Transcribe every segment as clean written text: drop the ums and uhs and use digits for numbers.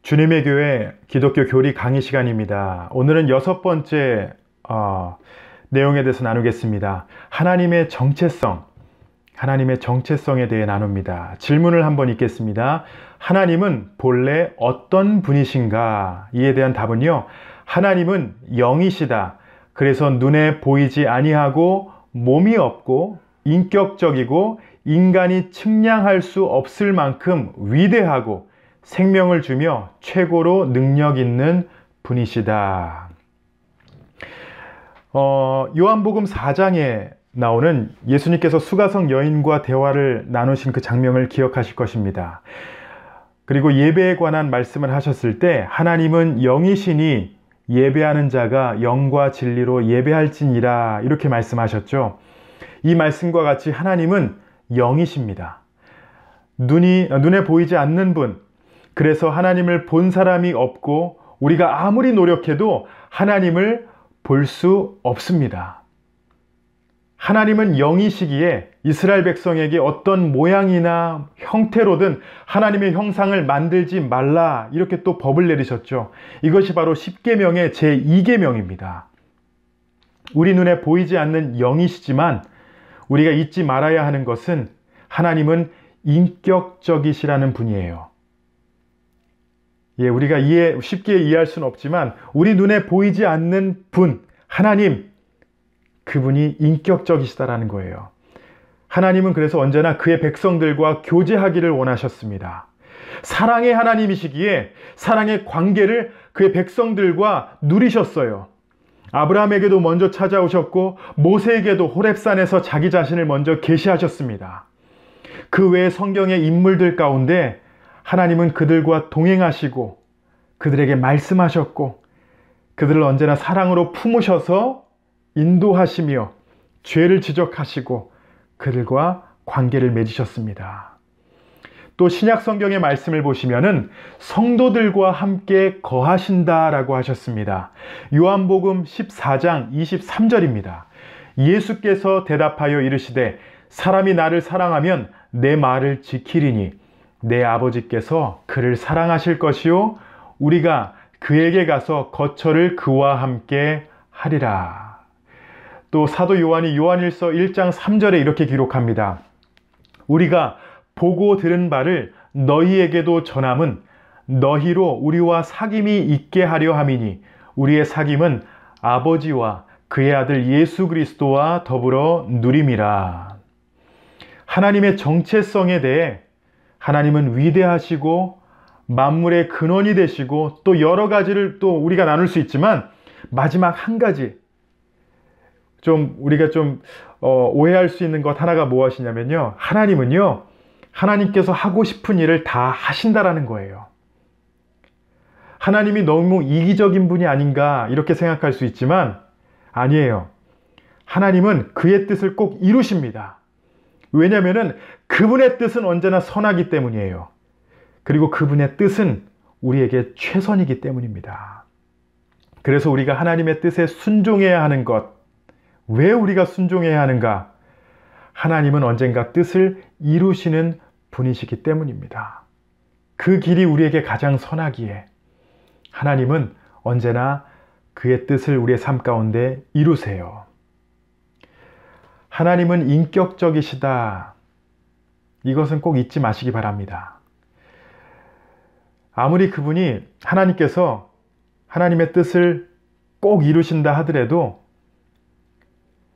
주님의 교회 기독교 교리 강의 시간입니다. 오늘은 6번째 내용에 대해서 나누겠습니다. 하나님의 정체성에 대해 나눕니다. 질문을 한번 읽겠습니다. 하나님은 본래 어떤 분이신가? 이에 대한 답은요. 하나님은 영이시다. 그래서 눈에 보이지 아니하고 몸이 없고 인격적이고 인간이 측량할 수 없을 만큼 위대하고 생명을 주며 최고로 능력 있는 분이시다. 요한복음 4장에 나오는 예수님께서 수가성 여인과 대화를 나누신 그 장면을 기억하실 것입니다. 그리고 예배에 관한 말씀을 하셨을 때 하나님은 영이시니 예배하는 자가 영과 진리로 예배할지니라 이렇게 말씀하셨죠. 이 말씀과 같이 하나님은 영이십니다. 눈에 보이지 않는 분, 그래서 하나님을 본 사람이 없고 우리가 아무리 노력해도 하나님을 볼 수 없습니다. 하나님은 영이시기에 이스라엘 백성에게 어떤 모양이나 형태로든 하나님의 형상을 만들지 말라 이렇게 또 법을 내리셨죠. 이것이 바로 십계명의 제2계명입니다. 우리 눈에 보이지 않는 영이시지만 우리가 잊지 말아야 하는 것은 하나님은 인격적이시라는 분이에요. 우리가 쉽게 이해할 수는 없지만 우리 눈에 보이지 않는 분, 하나님, 그분이 인격적이시다라는 거예요. 하나님은 그래서 언제나 그의 백성들과 교제하기를 원하셨습니다. 사랑의 하나님이시기에 사랑의 관계를 그의 백성들과 누리셨어요. 아브라함에게도 먼저 찾아오셨고 모세에게도 호렙산에서 자기 자신을 먼저 계시하셨습니다. 그 외의 성경의 인물들 가운데 하나님은 그들과 동행하시고 그들에게 말씀하셨고 그들을 언제나 사랑으로 품으셔서 인도하시며 죄를 지적하시고 그들과 관계를 맺으셨습니다. 또 신약 성경의 말씀을 보시면은 성도들과 함께 거하신다라고 하셨습니다. 요한복음 14장 23절입니다. 예수께서 대답하여 이르시되 사람이 나를 사랑하면 내 말을 지키리니 내 아버지께서 그를 사랑하실 것이요 우리가 그에게 가서 거처를 그와 함께 하리라. 또 사도 요한이 요한일서 1장 3절에 이렇게 기록합니다. 우리가 보고 들은 바를 너희에게도 전함은 너희로 우리와 사귐이 있게 하려 함이니 우리의 사귐은 아버지와 그의 아들 예수 그리스도와 더불어 누림이라. 하나님의 정체성에 대해 하나님은 위대하시고 만물의 근원이 되시고 또 여러 가지를 또 우리가 나눌 수 있지만 마지막 한 가지 우리가 오해할 수 있는 것 하나가 무엇이냐면요. 하나님은요. 하나님께서 하고 싶은 일을 다 하신다라는 거예요. 하나님이 너무 이기적인 분이 아닌가 이렇게 생각할 수 있지만 아니에요. 하나님은 그의 뜻을 꼭 이루십니다. 왜냐하면 그분의 뜻은 언제나 선하기 때문이에요. 그리고 그분의 뜻은 우리에게 최선이기 때문입니다. 그래서 우리가 하나님의 뜻에 순종해야 하는 것, 왜 우리가 순종해야 하는가? 하나님은 언젠가 뜻을 이루시는 분이시기 때문입니다. 그 길이 우리에게 가장 선하기에 하나님은 언제나 그의 뜻을 우리의 삶 가운데 이루세요. 하나님은 인격적이시다. 이것은 꼭 잊지 마시기 바랍니다. 아무리 하나님께서 하나님의 뜻을 꼭 이루신다 하더라도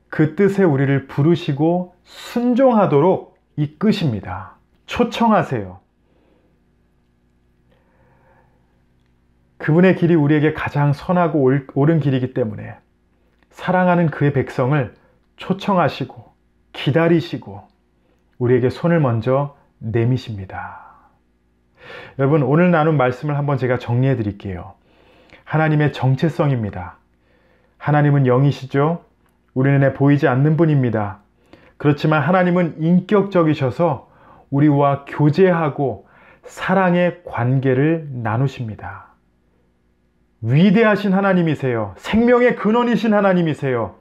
그 뜻에 우리를 부르시고 순종하도록 이끄십니다. 초청하세요. 그분의 길이 우리에게 가장 선하고 옳은 길이기 때문에 사랑하는 그의 백성을 초청하시고 기다리시고 우리에게 손을 먼저 내미십니다. 여러분, 오늘 나눈 말씀을 한번 제가 정리해 드릴게요. 하나님의 정체성입니다. 하나님은 영이시죠. 우리 눈에 보이지 않는 분입니다. 그렇지만 하나님은 인격적이셔서 우리와 교제하고 사랑의 관계를 나누십니다. 위대하신 하나님이세요. 생명의 근원이신 하나님이세요.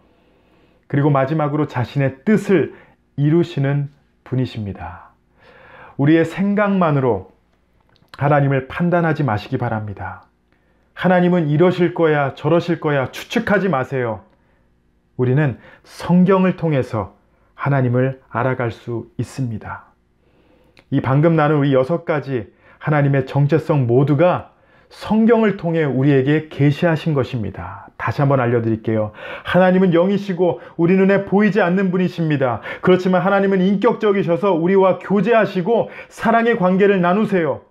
그리고 마지막으로 자신의 뜻을 이루시는 분이십니다. 우리의 생각만으로 하나님을 판단하지 마시기 바랍니다. 하나님은 이러실 거야, 저러실 거야 추측하지 마세요. 우리는 성경을 통해서 하나님을 알아갈 수 있습니다. 이 방금 나눈 우리 6가지 하나님의 정체성 모두가 성경을 통해 우리에게 계시하신 것입니다. 다시 한번 알려드릴게요. 하나님은 영이시고 우리 눈에 보이지 않는 분이십니다. 그렇지만 하나님은 인격적이셔서 우리와 교제하시고 사랑의 관계를 나누세요.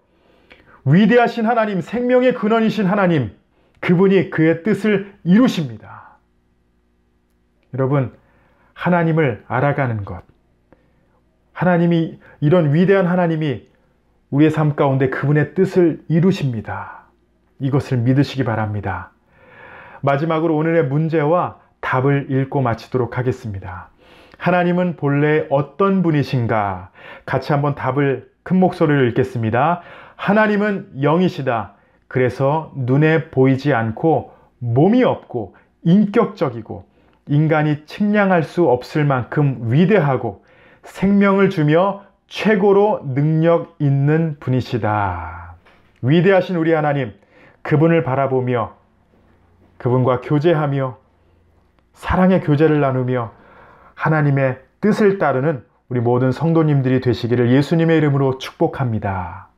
위대하신 하나님, 생명의 근원이신 하나님, 그분이 그의 뜻을 이루십니다. 여러분, 하나님을 알아가는 것, 하나님이, 이런 위대한 하나님이 우리의 삶 가운데 그분의 뜻을 이루십니다. 이것을 믿으시기 바랍니다. 마지막으로 오늘의 문제와 답을 읽고 마치도록 하겠습니다. 하나님은 본래 어떤 분이신가? 같이 한번 답을 큰 목소리로 읽겠습니다. 하나님은 영이시다. 그래서 눈에 보이지 않고 몸이 없고 인격적이고 인간이 측량할 수 없을 만큼 위대하고 생명을 주며 최고로 능력 있는 분이시다. 위대하신 우리 하나님, 그분을 바라보며 그분과 교제하며 사랑의 교제를 나누며 하나님의 뜻을 따르는 우리 모든 성도님들이 되시기를 예수님의 이름으로 축복합니다.